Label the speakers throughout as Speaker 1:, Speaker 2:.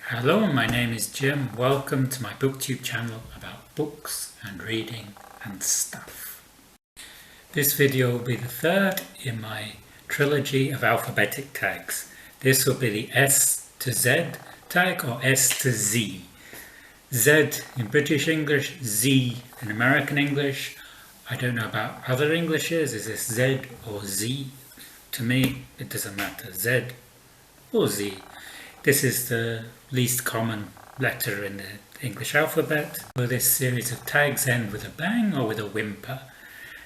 Speaker 1: Hello, my name is Jim. Welcome to my Booktube channel about books and reading and stuff. This video will be the third in my trilogy of alphabetic tags. This will be the S to Z tag or S to Z. Z in British English, Z in American English. I don't know about other Englishes. Is this Z or Z? To me, it doesn't matter. Z or Z. This is the least common letter in the English alphabet. Will this series of tags end with a bang or with a whimper?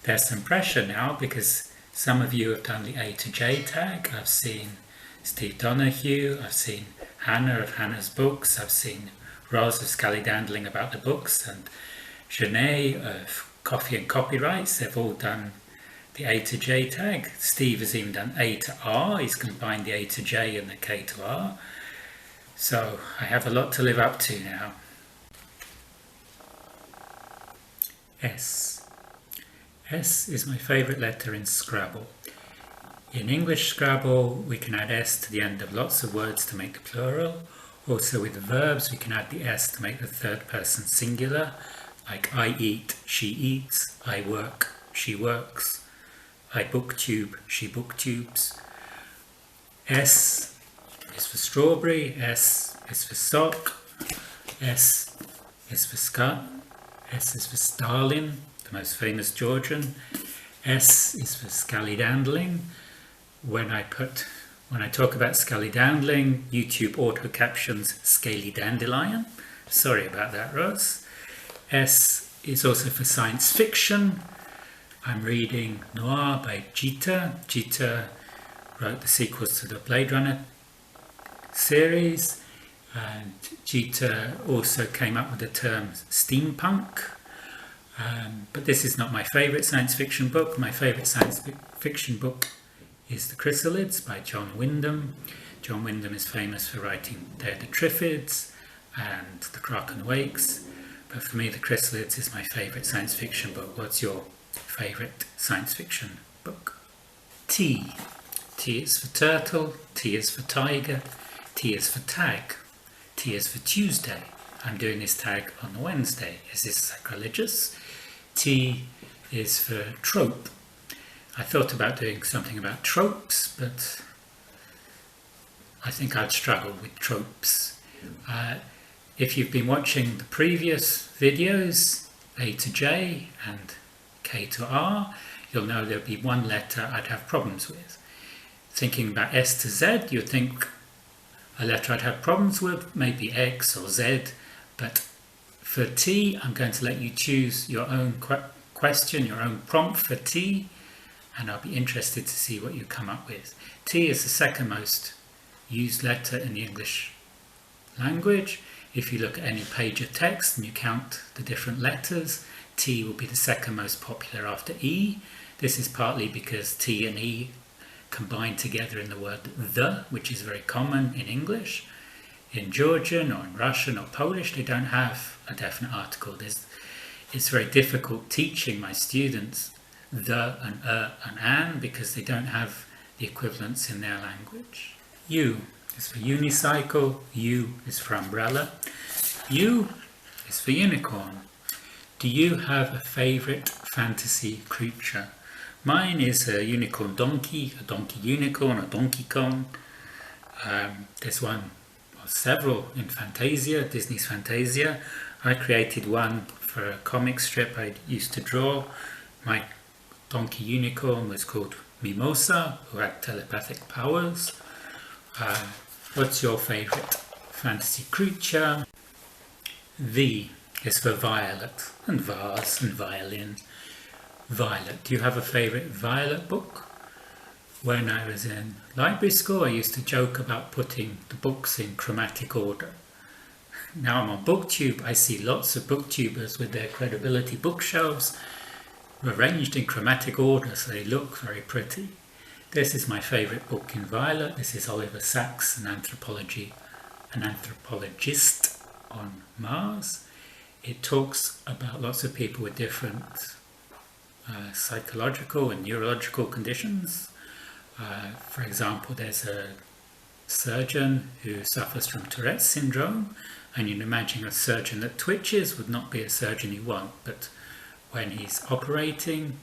Speaker 1: There's some pressure now because some of you have done the A to J tag. I've seen Steve Donahue, I've seen Hannah of Hannah's Books, I've seen Roz of Scallydandling about the books, and Janae of Coffee and Copyrights. They've all done the A to J tag. Steve has even done A to R. He's combined the A to J and the K to R. So I have a lot to live up to now. S. S is my favourite letter in Scrabble. In English Scrabble we can add S to the end of lots of words to make the plural. Also with the verbs we can add the S to make the third person singular, like I eat, she eats, I work, she works, I booktube, she booktubes. S is for strawberry, S is for sock, S is for Scott, S is for Stalin, the most famous Georgian, S is for scallydandling. When I talk about scallydandling, YouTube auto captions scaly dandelion. Sorry about that, Roz. S is also for science fiction. I'm reading Noir by Gita. Gita wrote the sequels to the Blade Runner series, and Gita also came up with the term steampunk. But this is not my favourite science fiction book. My favourite science fiction book is The Chrysalids by John Wyndham. John Wyndham is famous for writing They're the Triffids and The Kraken Wakes. But for me, The Chrysalids is my favourite science fiction book. What's your favourite science fiction book? T. T is for turtle, T is for tiger, T is for tag, T is for Tuesday. I'm doing this tag on a Wednesday. Is this sacrilegious? T is for trope. I thought about doing something about tropes, but I think I'd struggle with tropes. If you've been watching the previous videos, A to J and K to R, you'll know there'll be one letter I'd have problems with. Thinking about S to Z, you'd think a letter I'd have problems with, maybe X or Z, but for T, I'm going to let you choose your own question, your own prompt for T, and I'll be interested to see what you come up with. T is the second most used letter in the English language. If you look at any page of text and you count the different letters, T will be the second most popular after E. This is partly because T and E combine together in the word the, which is very common in English. In Georgian or in Russian or Polish, they don't have a definite article. It's very difficult teaching my students the and an because they don't have the equivalents in their language. U is for unicycle, U is for umbrella, U is for unicorn. Do you have a favourite fantasy creature? Mine is a unicorn donkey, a donkey unicorn, a Donkey Kong. There's one, or several in Fantasia, Disney's Fantasia. I created one for a comic strip I used to draw. My donkey unicorn was called Mimosa, who had telepathic powers. What's your favourite fantasy creature? V is for violet, and vase, and violin. Violet. Do you have a favourite Violet book? When I was in library school, I used to joke about putting the books in chromatic order. Now I'm on Booktube, I see lots of Booktubers with their credibility bookshelves arranged in chromatic order, so they look very pretty. This is my favourite book in Violet. This is Oliver Sacks, an anthropologist on Mars. It talks about lots of people with different psychological and neurological conditions. For example, there's a surgeon who suffers from Tourette's syndrome, and you'd imagine a surgeon that twitches would not be a surgeon you want, but when he's operating,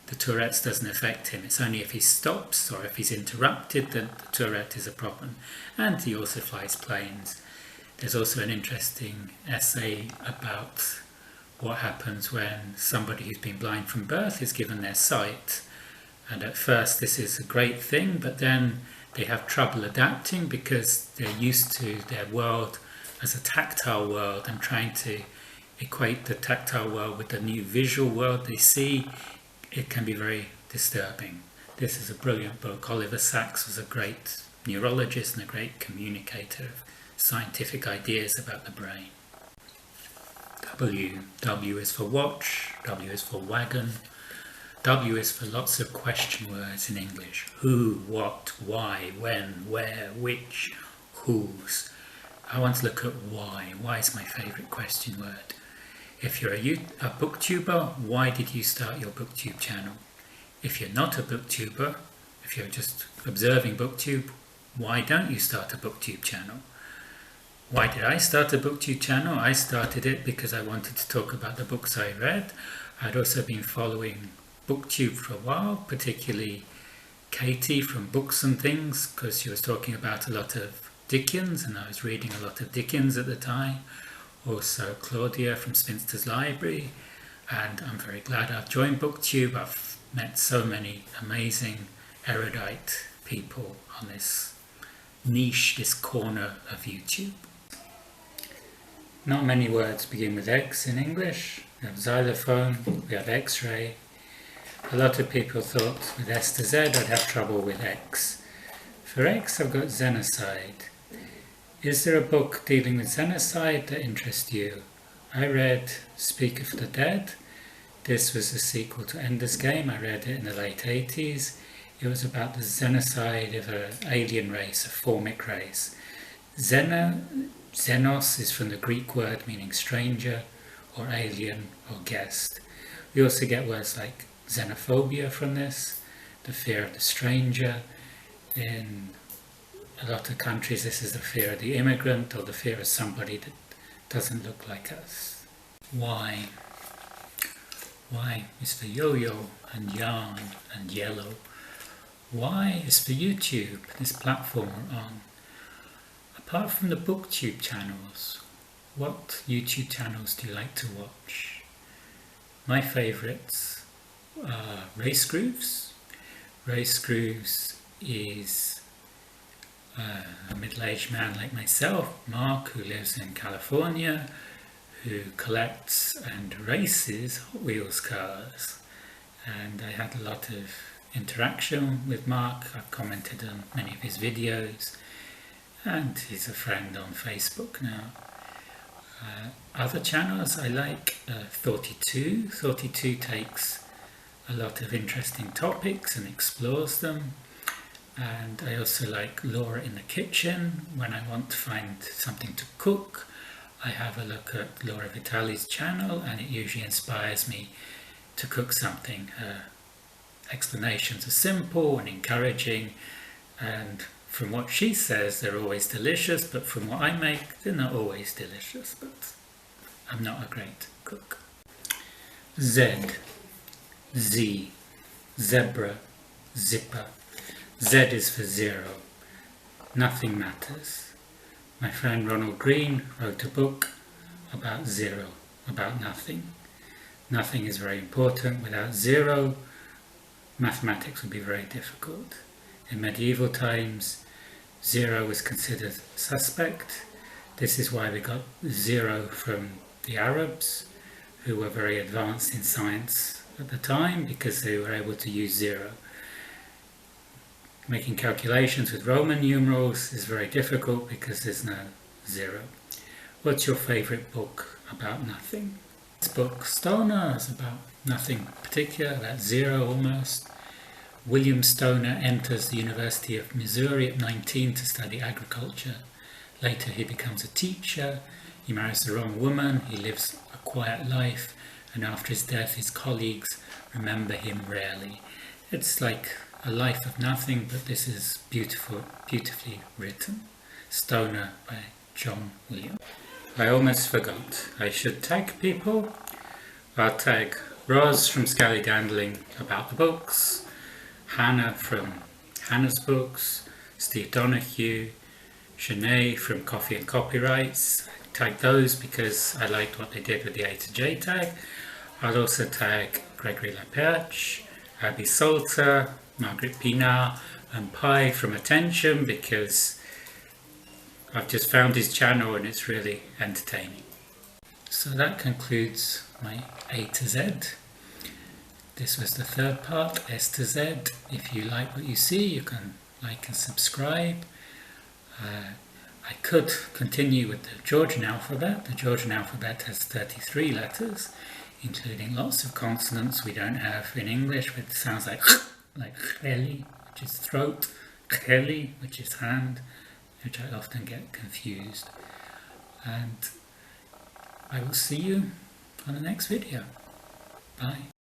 Speaker 1: the Tourette's doesn't affect him. It's only if he stops or if he's interrupted that the Tourette is a problem. And he also flies planes. There's also an interesting essay about what happens when somebody who's been blind from birth is given their sight. And at first this is a great thing, but then they have trouble adapting because they're used to their world as a tactile world, and trying to equate the tactile world with the new visual world they see, it can be very disturbing. This is a brilliant book. Oliver Sacks was a great neurologist and a great communicator of scientific ideas about the brain. W is for watch, W is for wagon, W is for lots of question words in English. Who, what, why, when, where, which, whose. I want to look at why. Why is my favourite question word. If you're a booktuber, why did you start your booktube channel? If you're not a booktuber, if you're just observing booktube, why don't you start a booktube channel? Why did I start a booktube channel? I started it because I wanted to talk about the books I read. I'd also been following booktube for a while, particularly Katie from Books and Things, because she was talking about a lot of Dickens, and I was reading a lot of Dickens at the time. Also Claudia from Spinster's Library, and I'm very glad I've joined booktube. I've met so many amazing erudite people on this niche, this corner of YouTube. Not many words begin with X in English. We have xylophone, we have X-ray. A lot of people thought with S to Z I'd have trouble with X. For X I've got xenocide. Is there a book dealing with xenocide that interests you? I read Speak of the Dead. This was a sequel to Ender's Game. I read it in the late 80s. It was about the xenocide of an alien race, a formic race. Xenos is from the Greek word meaning stranger or alien or guest. We also get words like xenophobia from this, the fear of the stranger. In a lot of countries this is the fear of the immigrant or the fear of somebody that doesn't look like us. Why? Y is for yo-yo and yarn and yellow. Y is for YouTube, this platform we're on. Apart from the booktube channels, what YouTube channels do you like to watch? My favourites are Race Grooves. Race Grooves is a middle-aged man like myself, Mark, who lives in California, who collects and races Hot Wheels cars. And I had a lot of interaction with Mark. I've commented on many of his videos, and he's a friend on Facebook now. Other channels I like, 42. 42 takes a lot of interesting topics and explores them. And I also like Laura in the Kitchen. When I want to find something to cook, I have a look at Laura Vitale's channel, and it usually inspires me to cook something. Her explanations are simple and encouraging, and from what she says they're always delicious, but from what I make they're not always delicious, but I'm not a great cook. Z, Z, zebra, zipper. Z is for zero. Nothing matters. My friend Ronald Green wrote a book about zero, about nothing. Nothing is very important. Without zero, mathematics would be very difficult. In medieval times, zero was considered suspect. This is why we got zero from the Arabs, who were very advanced in science at the time, because they were able to use zero. Making calculations with Roman numerals is very difficult because there's no zero. What's your favourite book about nothing? This book, Stoner, is about nothing particular, about zero almost. William Stoner enters the University of Missouri at 19 to study agriculture. Later he becomes a teacher, he marries the wrong woman, he lives a quiet life, and after his death his colleagues remember him rarely. It's like A Life of Nothing, but this is beautifully written. Stoner by John Williams. I almost forgot. I should tag people. I'll tag Roz from Scallydandling about the books, Hannah from Hannah's Books, Steve Donahue, Shanae from Coffee and Copyrights. I tag those because I liked what they did with the A to J tag. I'll also tag Gregory Laperche, Abby Salter, Margaret Pinar and Pi from Attention because I've just found his channel and it's really entertaining. So that concludes my A to Z. This was the third part, S to Z. If you like what you see, you can like and subscribe. I could continue with the Georgian alphabet. The Georgian alphabet has 33 letters, including lots of consonants we don't have in English, which sounds like cheli, which is throat, cheli, which is hand, which I often get confused. And I will see you on the next video. Bye.